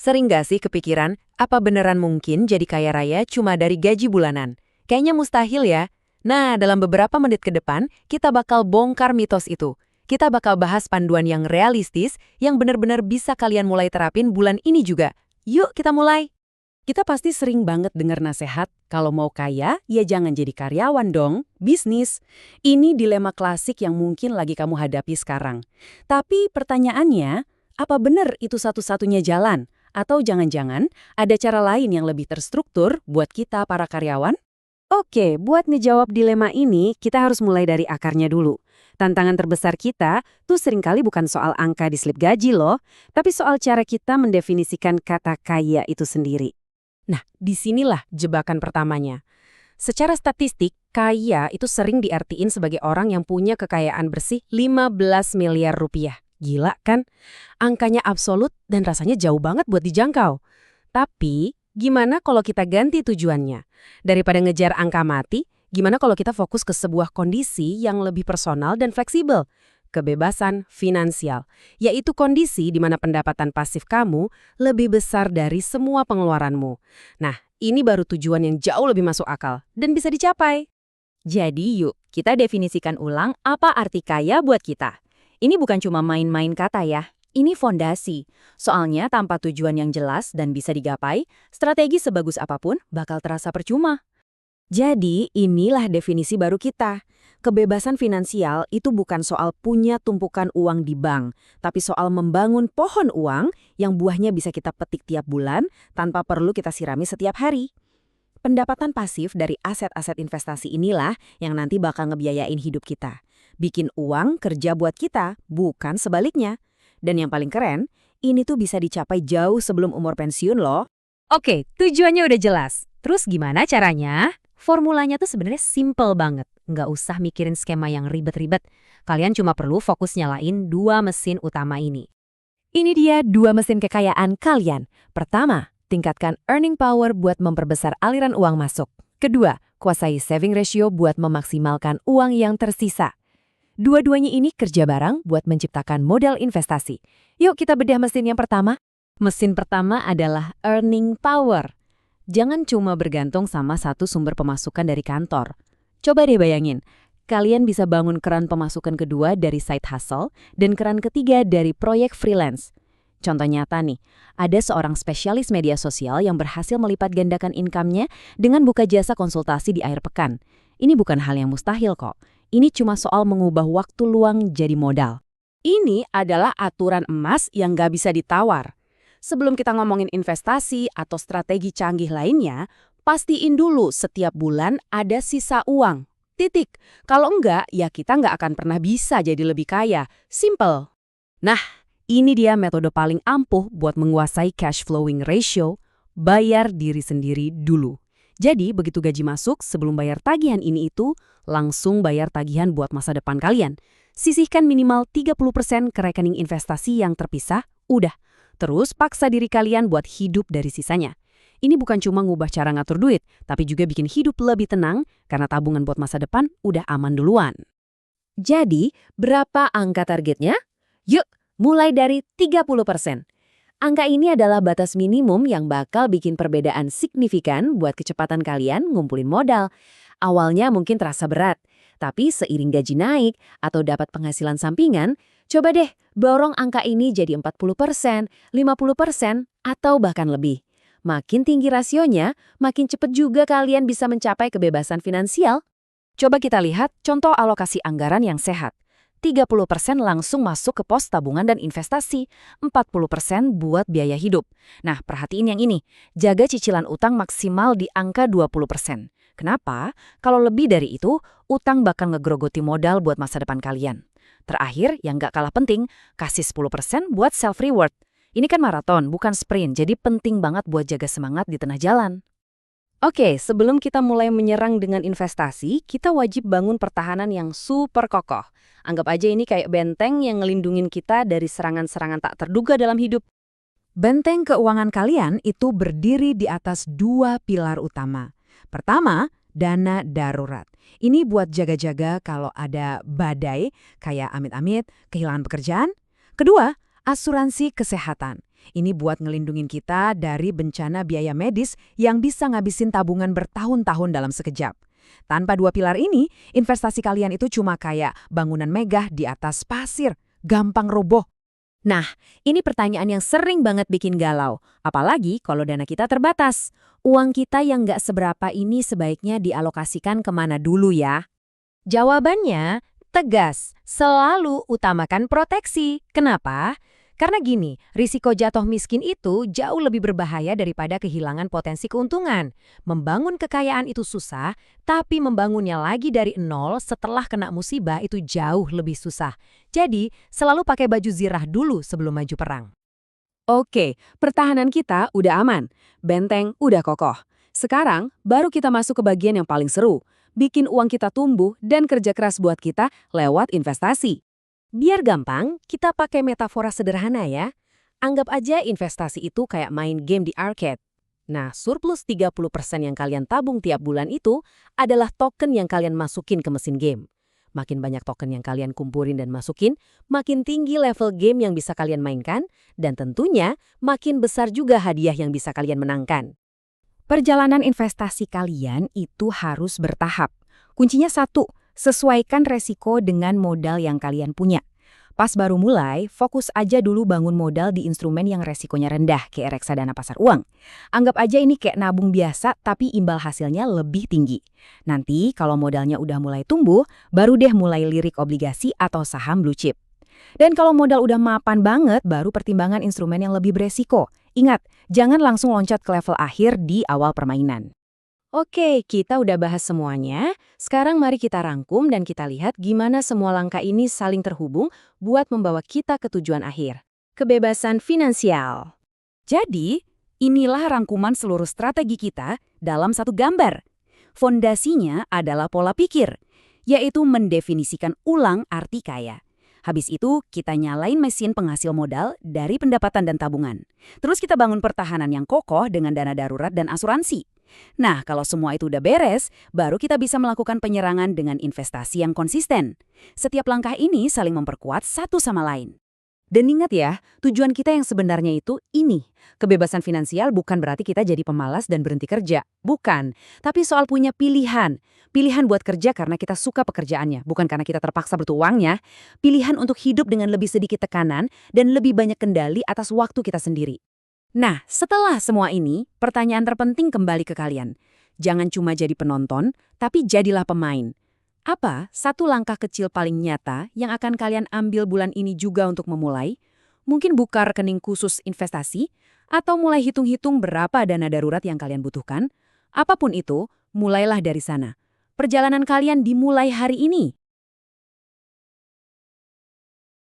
Sering gak sih kepikiran, apa beneran mungkin jadi kaya raya cuma dari gaji bulanan? Kayaknya mustahil ya. Nah, dalam beberapa menit ke depan, kita bakal bongkar mitos itu. Kita bakal bahas panduan yang realistis, yang benar-benar bisa kalian mulai terapin bulan ini juga. Yuk, kita mulai. Kita pasti sering banget dengar nasihat, kalau mau kaya, ya jangan jadi karyawan dong, bisnis. Ini dilema klasik yang mungkin lagi kamu hadapi sekarang. Tapi pertanyaannya, apa benar itu satu-satunya jalan? Atau jangan-jangan ada cara lain yang lebih terstruktur buat kita para karyawan? Oke, buat ngejawab dilema ini, kita harus mulai dari akarnya dulu. Tantangan terbesar kita tuh seringkali bukan soal angka di slip gaji loh, tapi soal cara kita mendefinisikan kata kaya itu sendiri. Nah, disinilah jebakan pertamanya. Secara statistik, kaya itu sering diartiin sebagai orang yang punya kekayaan bersih 15 miliar rupiah. Gila kan? Angkanya absolut dan rasanya jauh banget buat dijangkau. Tapi, gimana kalau kita ganti tujuannya? Daripada ngejar angka mati, gimana kalau kita fokus ke sebuah kondisi yang lebih personal dan fleksibel? Kebebasan finansial, yaitu kondisi di mana pendapatan pasif kamu lebih besar dari semua pengeluaranmu. Nah, ini baru tujuan yang jauh lebih masuk akal dan bisa dicapai. Jadi yuk, kita definisikan ulang apa arti kaya buat kita. Ini bukan cuma main-main kata ya, ini fondasi. Soalnya tanpa tujuan yang jelas dan bisa digapai, strategi sebagus apapun bakal terasa percuma. Jadi inilah definisi baru kita. Kebebasan finansial itu bukan soal punya tumpukan uang di bank, tapi soal membangun pohon uang yang buahnya bisa kita petik tiap bulan tanpa perlu kita sirami setiap hari. Pendapatan pasif dari aset-aset investasi inilah yang nanti bakal ngebiayain hidup kita. Bikin uang kerja buat kita, bukan sebaliknya. Dan yang paling keren, ini tuh bisa dicapai jauh sebelum umur pensiun loh. Oke, tujuannya udah jelas. Terus gimana caranya? Formulanya tuh sebenarnya simple banget. Nggak usah mikirin skema yang ribet-ribet. Kalian cuma perlu fokus nyalain dua mesin utama ini. Ini dia dua mesin kekayaan kalian. Pertama, tingkatkan earning power buat memperbesar aliran uang masuk. Kedua, kuasai saving ratio buat memaksimalkan uang yang tersisa. Dua-duanya ini kerja bareng buat menciptakan modal investasi. Yuk kita bedah mesin yang pertama. Mesin pertama adalah earning power. Jangan cuma bergantung sama satu sumber pemasukan dari kantor. Coba deh bayangin, kalian bisa bangun keran pemasukan kedua dari side hustle dan keran ketiga dari proyek freelance. Contoh nyata nih, ada seorang spesialis media sosial yang berhasil melipat gandakan income-nya dengan buka jasa konsultasi di akhir pekan. Ini bukan hal yang mustahil kok. Ini cuma soal mengubah waktu luang jadi modal. Ini adalah aturan emas yang nggak bisa ditawar. Sebelum kita ngomongin investasi atau strategi canggih lainnya, pastiin dulu setiap bulan ada sisa uang. Titik. Kalau enggak, ya kita nggak akan pernah bisa jadi lebih kaya. Simple. Nah, ini dia metode paling ampuh buat menguasai cash flowing ratio, bayar diri sendiri dulu. Jadi, begitu gaji masuk, sebelum bayar tagihan ini itu, langsung bayar tagihan buat masa depan kalian. Sisihkan minimal 30% ke rekening investasi yang terpisah, udah. Terus paksa diri kalian buat hidup dari sisanya. Ini bukan cuma ngubah cara ngatur duit, tapi juga bikin hidup lebih tenang karena tabungan buat masa depan udah aman duluan. Jadi, berapa angka targetnya? Yuk, mulai dari 30%. Angka ini adalah batas minimum yang bakal bikin perbedaan signifikan buat kecepatan kalian ngumpulin modal. Awalnya mungkin terasa berat, tapi seiring gaji naik atau dapat penghasilan sampingan, coba deh borong angka ini jadi 40%, 50%, atau bahkan lebih. Makin tinggi rasionya, makin cepat juga kalian bisa mencapai kebebasan finansial. Coba kita lihat contoh alokasi anggaran yang sehat. 30% langsung masuk ke pos tabungan dan investasi, 40% buat biaya hidup. Nah, perhatiin yang ini, jaga cicilan utang maksimal di angka 20%. Kenapa? Kalau lebih dari itu, utang bakal ngegrogoti modal buat masa depan kalian. Terakhir, yang gak kalah penting, kasih 10% buat self-reward. Ini kan maraton, bukan sprint, jadi penting banget buat jaga semangat di tengah jalan. Oke, sebelum kita mulai menyerang dengan investasi, kita wajib bangun pertahanan yang super kokoh. Anggap aja ini kayak benteng yang ngelindungin kita dari serangan-serangan tak terduga dalam hidup. Benteng keuangan kalian itu berdiri di atas dua pilar utama. Pertama, dana darurat. Ini buat jaga-jaga kalau ada badai, kayak amit-amit, kehilangan pekerjaan. Kedua, asuransi kesehatan. Ini buat ngelindungin kita dari bencana biaya medis yang bisa ngabisin tabungan bertahun-tahun dalam sekejap. Tanpa dua pilar ini, investasi kalian itu cuma kayak bangunan megah di atas pasir, gampang roboh. Nah, ini pertanyaan yang sering banget bikin galau. Apalagi kalau dana kita terbatas. Uang kita yang nggak seberapa ini sebaiknya dialokasikan kemana dulu ya? Jawabannya tegas, selalu utamakan proteksi. Kenapa? Karena gini, risiko jatuh miskin itu jauh lebih berbahaya daripada kehilangan potensi keuntungan. Membangun kekayaan itu susah, tapi membangunnya lagi dari nol setelah kena musibah itu jauh lebih susah. Jadi, selalu pakai baju zirah dulu sebelum maju perang. Oke, pertahanan kita udah aman. Benteng udah kokoh. Sekarang, baru kita masuk ke bagian yang paling seru. Bikin uang kita tumbuh dan kerja keras buat kita lewat investasi. Biar gampang, kita pakai metafora sederhana ya. Anggap aja investasi itu kayak main game di arcade. Nah, surplus 30% yang kalian tabung tiap bulan itu adalah token yang kalian masukin ke mesin game. Makin banyak token yang kalian kumpulin dan masukin, makin tinggi level game yang bisa kalian mainkan, dan tentunya makin besar juga hadiah yang bisa kalian menangkan. Perjalanan investasi kalian itu harus bertahap. Kuncinya satu, sesuaikan resiko dengan modal yang kalian punya. Pas baru mulai, fokus aja dulu bangun modal di instrumen yang resikonya rendah, kayak reksadana pasar uang. Anggap aja ini kayak nabung biasa, tapi imbal hasilnya lebih tinggi. Nanti kalau modalnya udah mulai tumbuh, baru deh mulai lirik obligasi atau saham blue chip. Dan kalau modal udah mapan banget, baru pertimbangan instrumen yang lebih beresiko. Ingat, jangan langsung loncat ke level akhir di awal permainan. Oke, kita udah bahas semuanya. Sekarang mari kita rangkum dan kita lihat gimana semua langkah ini saling terhubung buat membawa kita ke tujuan akhir. Kebebasan finansial. Jadi, inilah rangkuman seluruh strategi kita dalam satu gambar. Fondasinya adalah pola pikir, yaitu mendefinisikan ulang arti kaya. Habis itu, kita nyalain mesin penghasil modal dari pendapatan dan tabungan. Terus kita bangun pertahanan yang kokoh dengan dana darurat dan asuransi. Nah, kalau semua itu udah beres, baru kita bisa melakukan penyerangan dengan investasi yang konsisten. Setiap langkah ini saling memperkuat satu sama lain. Dan ingat ya, tujuan kita yang sebenarnya itu ini. Kebebasan finansial bukan berarti kita jadi pemalas dan berhenti kerja. Bukan. Tapi soal punya pilihan. Pilihan buat kerja karena kita suka pekerjaannya, bukan karena kita terpaksa butuh uangnya. Pilihan untuk hidup dengan lebih sedikit tekanan dan lebih banyak kendali atas waktu kita sendiri. Nah, setelah semua ini, pertanyaan terpenting kembali ke kalian. Jangan cuma jadi penonton, tapi jadilah pemain. Apa satu langkah kecil paling nyata yang akan kalian ambil bulan ini juga untuk memulai? Mungkin buka rekening khusus investasi, atau mulai hitung-hitung berapa dana darurat yang kalian butuhkan? Apapun itu, mulailah dari sana. Perjalanan kalian dimulai hari ini.